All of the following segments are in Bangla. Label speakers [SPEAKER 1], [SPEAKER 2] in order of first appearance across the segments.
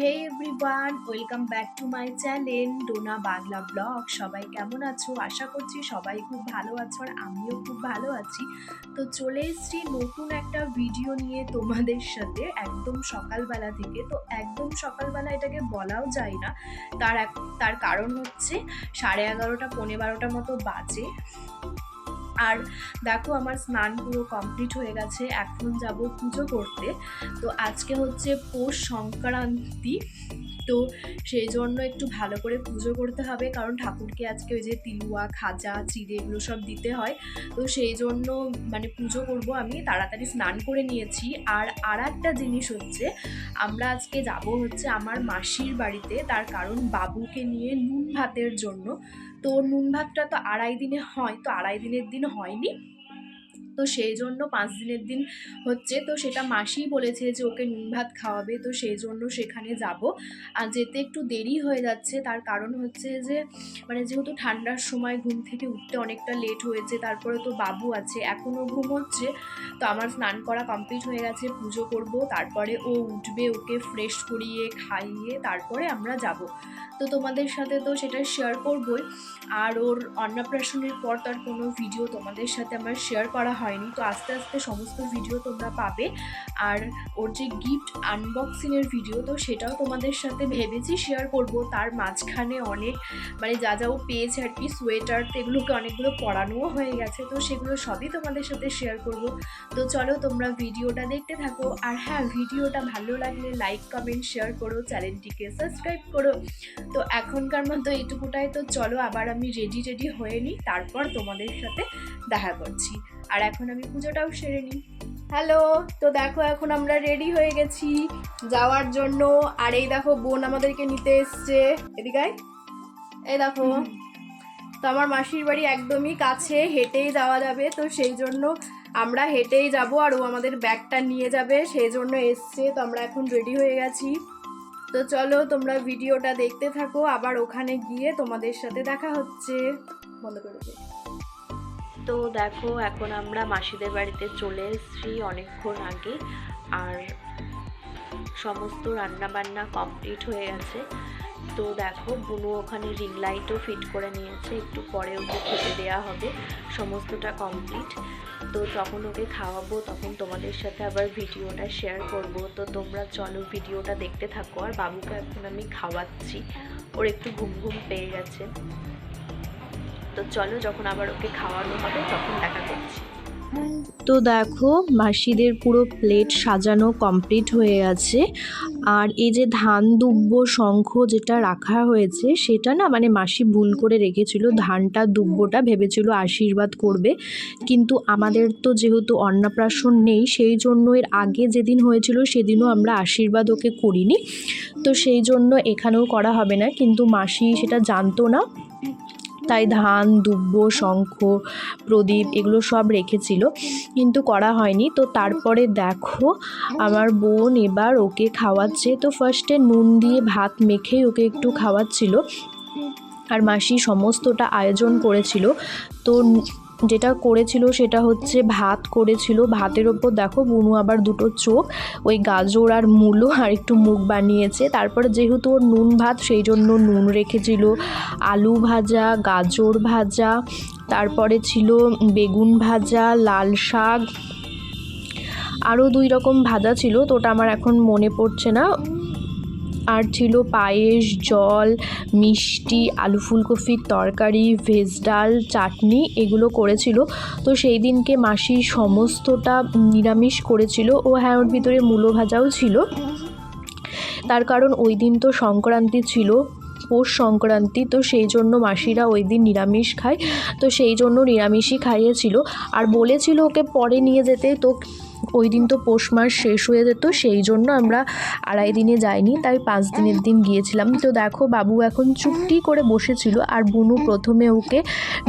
[SPEAKER 1] Hey everyone, welcome back to my channel Dona Bangla blog. সবাই কেমন আছো? আশা করছি সবাই খুব ভালো আছো আর আমিও খুব ভালো আছি। তো চলে এসেছি নতুন একটা ভিডিও নিয়ে তোমাদের সাথে একদম সকালবেলা থেকে। তো একদম সকালবেলা এটাকে বলাও যায় না, তার কারণ হচ্ছে 11:30 পৌনে 12টার মতো বাজে। আর দেখো আমার স্নান পুরো কমপ্লিট হয়ে গেছে, এখন যাব পুজো করতে। তো আজকে হচ্ছে পৌষ সংক্রান্তি, তো সেই জন্য একটু ভালো করে পুজো করতে হবে, কারণ ঠাকুরকে আজকে ওই যে তিলুয়া খাজা চিড়ে এগুলো সব দিতে হয়। তো সেই জন্য পুজো করব। আমি তাড়াতাড়ি স্নান করে নিয়েছি। আর একটা জিনিস হচ্ছে, আমরা আজকে যাব হচ্ছে আমার মাসির বাড়িতে, তার কারণ বাবুকে নিয়ে নুন ভাতের জন্য। তো নুন ভাতটা তো 2.5 দিনে হয়, তো 2.5 দিনের দিন হয়নি, তো সেই জন্য 5 দিনের দিন হচ্ছে। তো সেটা মাসিই বলেছে যে ওকে নুন ভাত খাওয়াবে, তো সেই জন্য সেখানে যাব। আর যেতে একটু দেরি হয়ে যাচ্ছে, তার কারণ হচ্ছে যে যেহেতু ঠান্ডার সময় ঘুম থেকে উঠতে অনেকটা লেট হয়েছে, তারপরে তো বাবু আছে এখনও ঘুমোচ্ছে। তো আমার স্নান করা কমপ্লিট হয়ে গেছে, পুজো করব, তারপরে ও উঠবে, ওকে ফ্রেশ করিয়ে খাইয়ে তারপরে আমরা যাব। তো তোমাদের সাথে তো সেটা শেয়ার করবই। আর ওর অন্নপ্রাশনের পর তার কোনো ভিডিও তোমাদের সাথে আমার শেয়ার করা হয়নি, তো আস্তে আস্তে সমস্ত ভিডিও তোমরা পাবে। আর ওর যে গিফট আনবক্সিংয়ের ভিডিও, তো সেটাও তোমাদের সাথে ভেবেছি শেয়ার করব। তার মাঝখানে অনেক যা যা ও পেয়েছে আর কি, সোয়েটার, তো এগুলোকে অনেকগুলো পরানোও হয়ে গেছে, তো সেগুলো সবই তোমাদের সাথে শেয়ার করব। তো চলো তোমরা ভিডিওটা দেখতে থাকো। আর হ্যাঁ, ভিডিওটা ভালো লাগলে লাইক কমেন্ট শেয়ার করো, চ্যানেলটিকে সাবস্ক্রাইব করো। তো এখনকার মতো এইটুকুটাই। তো চলো আবার আমি রেডি হয়ে নিই, তারপর তোমাদের সাথে দেখা করছি। আর এখন আমি পুজোটাও সেরে নিই। হ্যালো, তো দেখো এখন আমরা রেডি হয়ে গেছি যাওয়ার জন্য। আর এই দেখো বোন আমাদেরকে নিতে এসছে, এদিকে এই দেখো। তো আমার মাসির বাড়ি একদমই কাছে, হেঁটেই যাওয়া যাবে, তো সেই জন্য আমরা হেঁটেই যাব। আর ও আমাদের ব্যাগটা নিয়ে যাবে, সেই জন্য এসছে। তো আমরা এখন রেডি হয়ে গেছি। তো চলো তোমরা ভিডিওটা দেখতে থাকো, আবার ওখানে গিয়ে তোমাদের সাথে দেখা হচ্ছে। বন্ধ করে দিই। তো দেখো এখন আমরা মাসিদের বাড়িতে চলে এসেছি অনেকক্ষণ আগে, আর সমস্ত রান্না বান্না কমপ্লিট হয়ে গেছে। তো দেখো বুনু ওখানে রিং লাইটও ফিট করে নিয়েছে, একটু পরে ওকে খেতে দেওয়া হবে, সমস্তটা কমপ্লিট। তো যখন ওকে খাওয়াবো তখন তোমাদের সাথে আবার ভিডিওটা শেয়ার করব। তো তোমরা চলো ভিডিওটা দেখতে থাকো। আর বাবুকে এখন আমি খাওয়াচ্ছি, ওর একটু ঘুম পেয়ে গেছে। তো চলো যখন আবার ওকে খাওয়ানো হবে তখন দেখা করছি। তো দেখো মাসিদের পুরো প্লেট সাজানো কমপ্লিট হয়ে গেছে। আর এই যে ধান দুব্ব শঙ্খ যেটা রাখা হয়েছে, সেটা না মাসি ভুল করে রেখেছিল। ধানটা দুব্বটা ভেবেছিল আশীর্বাদ করবে, কিন্তু আমাদের তো যেহেতু অন্নপ্রাশন নেই, সেই জন্য এর আগে যেদিন হয়েছিল সেদিনও আমরা আশীর্বাদ ওকে করিনি, তো সেই জন্য এখানেও করা হবে না। কিন্তু মাসি সেটা জানতো না, তাই ধান দুব্ব শঙ্খ প্রদীপ এগুলো সব রেখেছিল, কিন্তু করা হয়নি। তো তারপরে দেখো আমার বোন এবার ওকে খাওয়াচ্ছে। তো ফার্স্টে নুন দিয়ে ভাত মেখেই ওকে একটু খাওয়াচ্ছিল, আর মাসি সমস্তটা আয়োজন করেছিল। তো যেটা করেছিল সেটা হচ্ছে ভাত করেছিল, ভাতের ওপর দেখো বুনু আবার দুটো চোখ, ওই গাজর আর মূলো আর একটু মুখ বানিয়েছে। তারপরে যেহেতু ওর নুন ভাত, সেই জন্য নুন রেখেছিল, আলু ভাজা, গাজর ভাজা, তারপরে ছিল বেগুন ভাজা, লাল শাক, আরও 2 রকম ভাজা ছিল, তো ওটা আমার এখন মনে পড়ছে না। আর ছিল পায়েস, জল, মিষ্টি, আলু ফুলকপির তরকারি, ভেজ ডাল, চাটনি এগুলো করেছিল। তো সেই দিনকে মাসি সমস্তটা নিরামিষ করেছিল। ও হ্যাঁ, ওর ভিতরে মূলো ভাজাও ছিল, তার কারণ ওই দিন তো সংক্রান্তি ছিল, পৌষ সংক্রান্তি, তো সেই জন্য মাসিরা ওই দিন নিরামিষ খায়, তো সেই জন্য নিরামিষই খাইয়েছিল। আর বলেছিল ওকে পরে নিয়ে যেতে, তো ওই দিন তো পৌষ মাস শেষ হয়ে যেত, সেই জন্য আমরা 2.5 দিনে যাইনি, তাই 5 দিনের দিন গিয়েছিলাম। তো দেখো বাবু এখন চুপটি করে বসেছিল, আর বুনু প্রথমে ওকে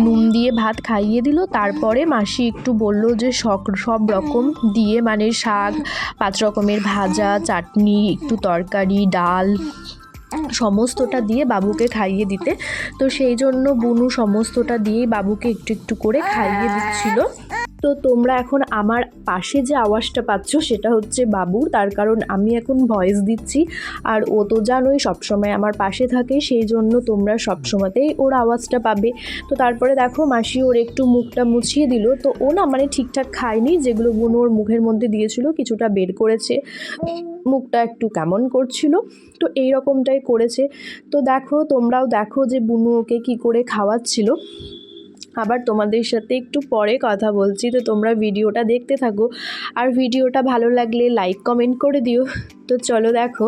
[SPEAKER 1] নুন দিয়ে ভাত খাইয়ে দিল, তারপরে মাসি একটু বলল যে সব রকম দিয়ে শাক, 5 রকমের ভাজা, চাটনি, একটু তরকারি, ডাল, সমস্তটা দিয়ে বাবুকে খাইয়ে দিতে। তো সেই জন্য বুনু সমস্তটা দিয়েই বাবুকে একটু একটু করে খাইয়ে দিচ্ছিল। তো তোমরা এখন আমার পাশে যে আওয়াজটা পাচ্ছ সেটা হচ্ছে বাবুর, তার কারণ আমি এখন ভয়েস দিচ্ছি আর ও তো জানোই সবসময় আমার পাশে থাকে, সেই জন্য তোমরা সবসময়তেই ওর আওয়াজটা পাবে। তো তারপরে দেখো মাসি ওর একটু মুখটা মুছিয়ে দিল, তো ও না মানে ঠিকঠাক খায়নি, যেগুলো বুনু ওর মুখের মধ্যে দিয়েছিল কিছুটা বের করেছে, মুখটা একটু কেমন করছিল, তো এই রকমটাই করেছে। তো দেখো তোমরাও দেখো যে বুনু ওকে কী করে খাওয়াচ্ছিল। আবার তোমাদের সাথে একটু পরে কথা বলছি, তো তোমরা ভিডিওটা দেখতে থাকো আর ভিডিওটা ভালো লাগলে লাইক কমেন্ট করে দিও। তো চলো দেখো।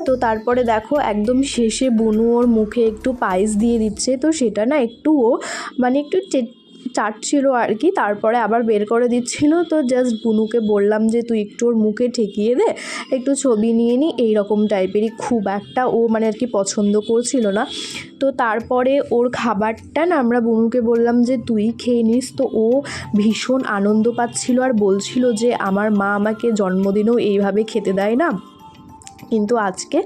[SPEAKER 1] তো তারপরে দেখো একদম শেষে বুনু ওর মুখে একটু পায়েস দিয়ে দিচ্ছে, তো সেটা না একটু ও মানে একটু চাটছিল আর কি, তারপরে আবার বের করে দিচ্ছিল। তো জাস্ট বুনুকে বললাম যে তুই একটু ওর মুখে ঠেকিয়ে দে, একটু ছবি নিয়ে নি, এইরকম টাইপেরই, খুব একটা ও মানে আর কি পছন্দ করছিল না। তো তারপরে ওর খাবারটা না আমরা বুনুকে বললাম যে তুই খেয়ে নিস, তো ও ভীষণ আনন্দ পাচ্ছিল আর বলছিল যে আমার মা আমাকে জন্মদিনেও এইভাবে খেতে দেয় না, কিন্তু আজকে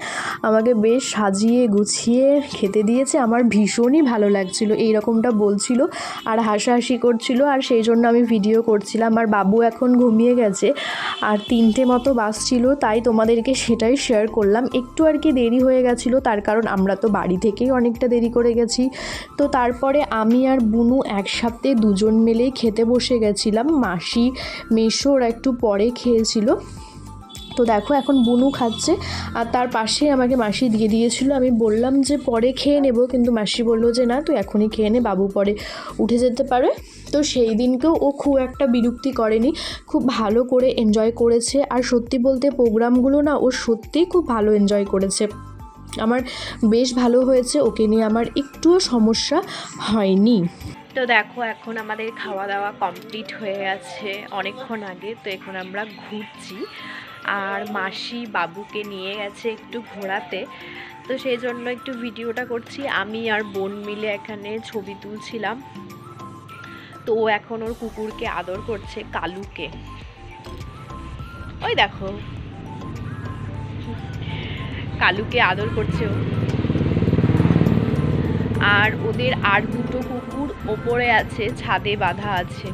[SPEAKER 1] আমাকে বেশ সাজিয়ে গুছিয়ে খেতে দিয়েছে, আমার ভীষণই ভালো লাগছিল, এই রকমটা বলছিল আর হাসাহাসি করছিল, আর সেই জন্য আমি ভিডিও করছিলাম। আর বাবু এখন ঘুমিয়ে গেছে আর 3টে মতো বাজছিল, তাই তোমাদেরকে সেটাই শেয়ার করলাম। একটু আর কি দেরি হয়ে গেছিলো, তার কারণ আমরা তো বাড়ি থেকেই অনেকটা দেরি করে গেছি। তো তারপরে আমি আর বুনু একসাথে দুজন মিলেই খেতে বসে গেছিলাম, মাসি মেসো ওরা একটু পরে খেয়েছিল। তো দেখো এখন বুনু খাচ্ছে আর তার পাশে আমাকে মাসি দিয়ে দিয়েছিল, আমি বললাম যে পরে খেয়ে নেব, কিন্তু মাসি বললো যে না তুই এখনই খেয়ে নে, বাবু পরে উঠে যেতে পারে। তো সেই দিনকেও ও খুব একটা বিরক্তি করেনি, খুব ভালো করে এনজয় করেছে। আর সত্যি বলতে প্রোগ্রামগুলো না ও সত্যিই খুব ভালো এনজয় করেছে, আমার বেশ ভালো হয়েছে, ওকে নিয়ে আমার একটুও সমস্যা হয়নি। তো দেখো এখন আমাদের খাওয়া দাওয়া কমপ্লিট হয়ে গেছে অনেকক্ষণ আগে, তো এখন আমরা ঘুরছি আর মাসি বাবুকে নিয়ে গেছে একটু ঘোরাতে, তো সেই জন্য একটু ভিডিওটা করছি। আমি আর বোন মিলে এখানে ছবি তুলছিলাম। তো ও এখন ওর কুকুরকে আদর করছে, কালুকে, ওই দেখো কালুকে আদর করছে ও। আর ওদের আর দুটো কুকুর ওপরে আছে, ছাদে বাঁধা আছে।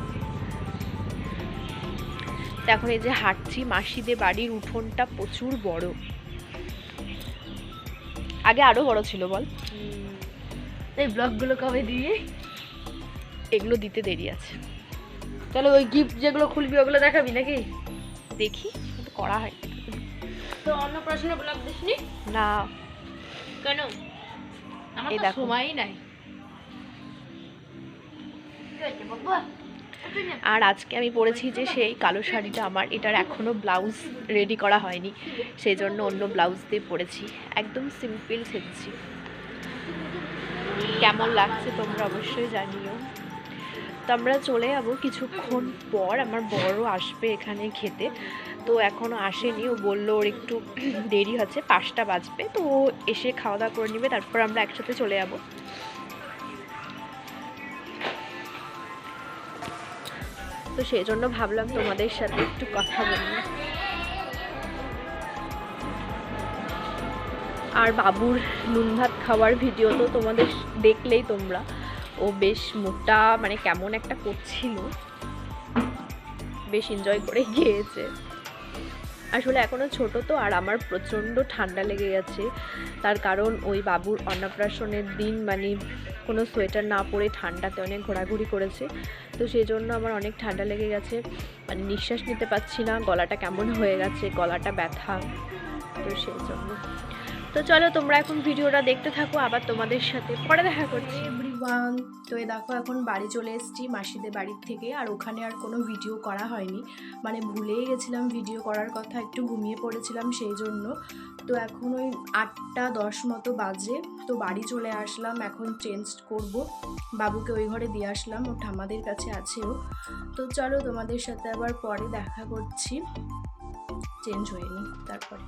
[SPEAKER 1] এখন এই যে হাঁটছি, মাসিদের বাড়ির উঠোনটা প্রচুর বড়, আগে আরো বড় ছিল বল।
[SPEAKER 2] এই ব্লগগুলো কবে দিয়ে?
[SPEAKER 1] এগুলো দিতে দেরি আছে।
[SPEAKER 2] তাহলে ওই গিফট যেগুলো খুলবি ওগুলো দেখাবি নাকি?
[SPEAKER 1] দেখি, করা হয়
[SPEAKER 2] তো অন্নপ্রাশনের ব্লগ দিসনি?
[SPEAKER 1] না।
[SPEAKER 2] কেন? আমার
[SPEAKER 1] এই
[SPEAKER 2] তো
[SPEAKER 1] দেখো
[SPEAKER 2] সময়ই নাই।
[SPEAKER 1] আর আজকে আমি পরেছি যে সেই কালো শাড়িটা, আমার এটার এখনও ব্লাউজ রেডি করা হয়নি, সেই জন্য অন্য ব্লাউজ দিয়ে পরেছি, একদম সিম্পল সেজেছি। কেমন লাগছে তোমরা অবশ্যই জানিও। তো আমরা চলে যাবো কিছুক্ষণ পর, আমার বড় আসবে এখানে খেতে, তো এখনও আসেনি। ও বললো ওর একটু দেরি হচ্ছে, 5টা বাজবে, তো ও এসে খাওয়া দাওয়া করে নেবে, তারপর আমরা একসাথে চলে যাবো। তো সেই জন্য ভাবলাম তোমাদের সাথে একটু কথা বলি। আর বাবুর নুন ভাত খাওয়ার ভিডিও তো তোমাদের দেখলেই তোমরা, ও বেশ মোটা মানে কেমন একটা করছিল, বেশ এনজয় করে গিয়েছে। আসলে এখনও ছোট তো, আর আমার প্রচণ্ড ঠান্ডা লেগে গেছে, তার কারণ ওই বাবুর অন্নপ্রাশনের দিন মানে কোনো সোয়েটার না পরে ঠান্ডাতে অনেক ঘোরাঘুরি করেছে, তো সেই জন্য আমার অনেক ঠান্ডা লেগে গেছে, মানে নিঃশ্বাস নিতে পারছি না, গলাটা কেমন হয়ে গেছে, গলাটা ব্যথা, তো সেই জন্য। তো চলো তোমরা এখন ভিডিওটা দেখতে থাকো, আবার তোমাদের সাথে পরে দেখা করছি। এভরিওয়ান, তো এই দেখো এখন বাড়ি চলে এসেছি মাসিদের বাড়ির থেকে, আর ওখানে আর কোনো ভিডিও করা হয়নি, মানে ভুলেই গেছিলাম ভিডিও করার কথা, একটু ঘুমিয়ে পড়েছিলাম সেই জন্য। তো এখন ওই 8টা 10 মতো বাজে, তো বাড়ি চলে আসলাম, এখন চেঞ্জ করব, বাবুকে ওই ঘরে দিয়ে আসলাম, ও ঠাম্মাদের কাছে আছেও। তো চলো তোমাদের সাথে আবার পরে দেখা করছি, চেঞ্জ হয়নি তারপরে।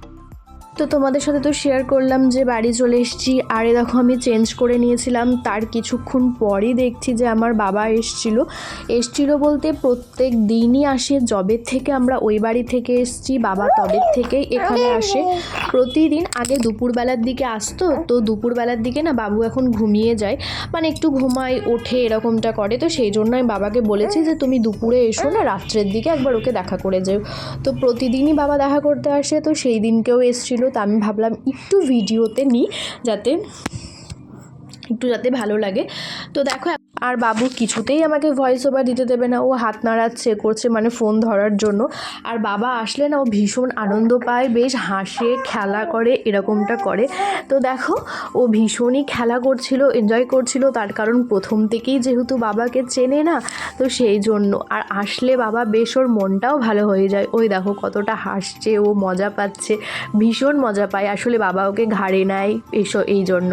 [SPEAKER 1] তো তোমাদের সাথে তো শেয়ার করলাম যে বাড়ি চলে এসেছি, আর দেখো আমি চেঞ্জ করে নিয়েছিলাম, তার কিছুক্ষণ পরই দেখছি যে আমার বাবা এসছিল বলতে প্রত্যেক দিনই আসে, জবের থেকে আমরা ওই বাড়ি থেকে এসেছি, বাবা তবের থেকেই এখানে আসে প্রতিদিন। আগে দুপুরবেলার দিকে আসতো, তো দুপুরবেলার দিকে না বাবু এখন ঘুমিয়ে যায়, মানে একটু ঘুমায় ওঠে এরকমটা করে, তো সেই জন্য আমি বাবাকে বলেছি যে তুমি দুপুরে এসো না, রাত্রের দিকে একবার ওকে দেখা করে যাও। তো প্রতিদিনই বাবা দেখা করতে আসে, তো সেই দিনকেও এসেছিল, তো আমি ভাবলাম একটু ভিডিওতে নিই যাতে ভালো লাগে। তো দেখো, আর বাবু কিছুতেই আমাকে ভয়েস ওভার দিতে দেবে না, ও হাত নাড়াচ্ছে করছে মানে ফোন ধরার জন্য, আর বাবা আসলে না ও ভীষণ আনন্দ পায়, বেশ হাসে খেলা করে এরকমটা করে। তো দেখো ও ভীষণই খেলা করছিল, এনজয় করছিল, তার কারণ প্রথম থেকেই যেহেতু বাবাকে চেনে না, তো সেই জন্য। আর আসলে বাবা বেশ ওর মনটাও ভালো হয়ে যায়, ওই দেখো কতটা হাসছে, ও মজা পাচ্ছে, ভীষণ মজা পায়, আসলে বাবা ওকে ঘাড়ে নেয় এই জন্য।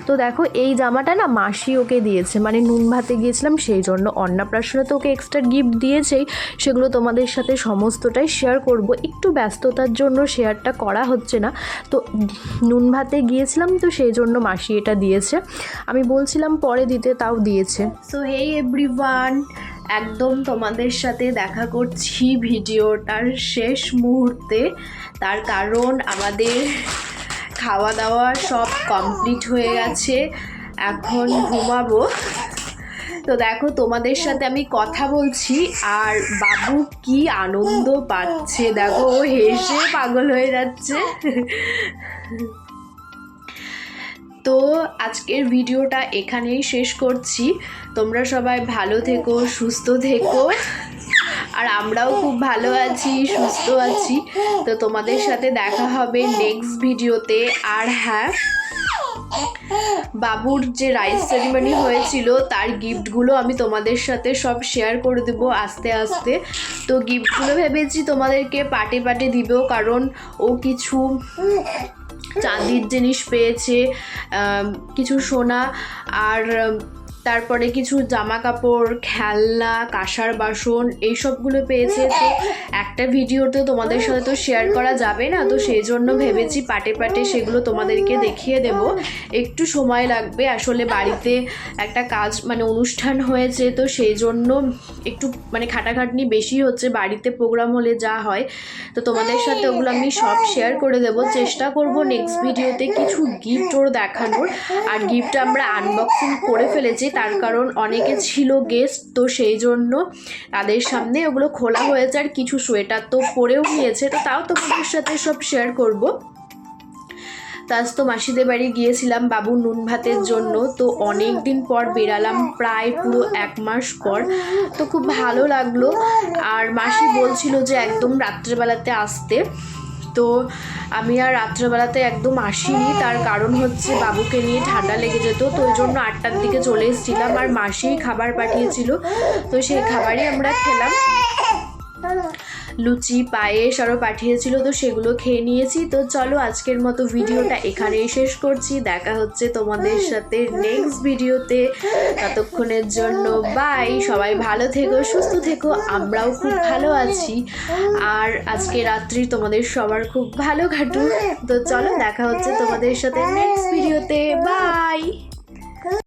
[SPEAKER 1] তো দেখো এই জামাটা না মাসি ওকে দিয়েছে, মানে নুন ভাতে গিয়েছিলাম সেই জন্য, অন্নপ্রাশনে তো ওকে এক্সট্রা গিফট দিয়েছেই, সেগুলো তোমাদের সাথে সমস্তটাই শেয়ার করব, একটু ব্যস্ততার জন্য শেয়ারটা করা হচ্ছে না। তো নুন ভাতে গিয়েছিলাম, তো সেই জন্য মাসি এটা দিয়েছে, আমি বলছিলাম পরে দিতে, তাও দিয়েছে। সো হেই এভরিওয়ান, একদম তোমাদের সাথে দেখা করছি ভিডিওটার শেষ মুহূর্তে, তার কারণ আমাদের খাওয়া দাওয়া সব কমপ্লিট হয়ে গেছে, এখন ঘুমাবো। তো দেখো তোমাদের সাথে আমি কথা বলছি, আর বাবু কি আনন্দ পাচ্ছে, দেখো ও হেসে পাগল হয়ে যাচ্ছে। তো আজকের ভিডিওটা এখানেই শেষ করছি, তোমরা সবাই ভালো থেকো, সুস্থ থেকো, আর আমরাও খুব ভালো আছি, সুস্থ আছি। তো তোমাদের সাথে দেখা হবে নেক্সট ভিডিওতে। আর হ্যাঁ, বাবুর যে রাইস সেরিমনি হয়েছিল তার গিফটগুলো আমি তোমাদের সাথে সব শেয়ার করে দেবো আস্তে আস্তে। তো গিফটগুলো ভেবেছি তোমাদেরকে পার্টে পার্টে দিব, কারণ ও কিছু চাঁদির জিনিস পেয়েছে, কিছু সোনা, আর তারপরে কিছু জামা কাপড়, খেলনা, কাঁসার বাসন, এইসবগুলো পেয়েছে। তো একটা ভিডিওতে তোমাদের সাথে তো শেয়ার করা যাবে না, তো সেই জন্য ভেবেছি পার্টে পার্টে সেগুলো তোমাদেরকে দেখিয়ে দেব, একটু সময় লাগবে, আসলে বাড়িতে একটা কাজ মানে অনুষ্ঠান হয়েছে, তো সেই জন্য একটু মানে খাটাখাটনি বেশি হচ্ছে, বাড়িতে প্রোগ্রাম হলে যা হয়, তো তোমাদের সাথে ওগুলো আমি সব শেয়ার করে দেব, চেষ্টা করব নেক্সট ভিডিওতে কিছু গিফট ওর দেখানোর। আর গিফট আমরা আনবক্সিং করে ফেলেছি, তার কারণ অনেকে ছিল গেস্ট, তো সেই জন্য তাদের সামনে ওগুলো খোলা হয়েছে, আর কিছু সোয়েটার তো পরেও নিয়েছে, তো তাও তোমাদের সাথে সব শেয়ার করব। আজ তো মাসিদের বাড়ি গিয়েছিলাম বাবু নুন ভাতের জন্য, তো অনেক দিন পর বেরালাম, প্রায় পুরো 1 মাস পর, তো খুব ভালো লাগলো। আর মাসি বলছিল যে একদম রাত্রেবেলাতে আসতে, তো আমি আর রাত্রেবেলাতে একদম আসিনি, তার কারণ হচ্ছে বাবুকে নিয়ে ঠান্ডা লেগে যেত, তো ওই জন্য 8টার দিকে চলে এসেছিলাম, আর মাসিই খাবার পাঠিয়েছিল, তো সেই খাবারই আমরা খেলাম। লুচি পায়েস আরও পাঠিয়েছিল, তো সেগুলো খেয়ে নিয়েছি। তো চলো আজকের মতো ভিডিওটা এখানেই শেষ করছি, দেখা হচ্ছে তোমাদের সাথে নেক্সট ভিডিওতে। ততক্ষণের জন্য বাই, সবাই ভালো থেকো, সুস্থ থেকো, আমরাও খুব ভালো আছি। আর আজকে রাত্রি তোমাদের সবার খুব ভালো কাটুক। তো চলো দেখা হচ্ছে তোমাদের সাথে নেক্সট ভিডিওতে, বাই।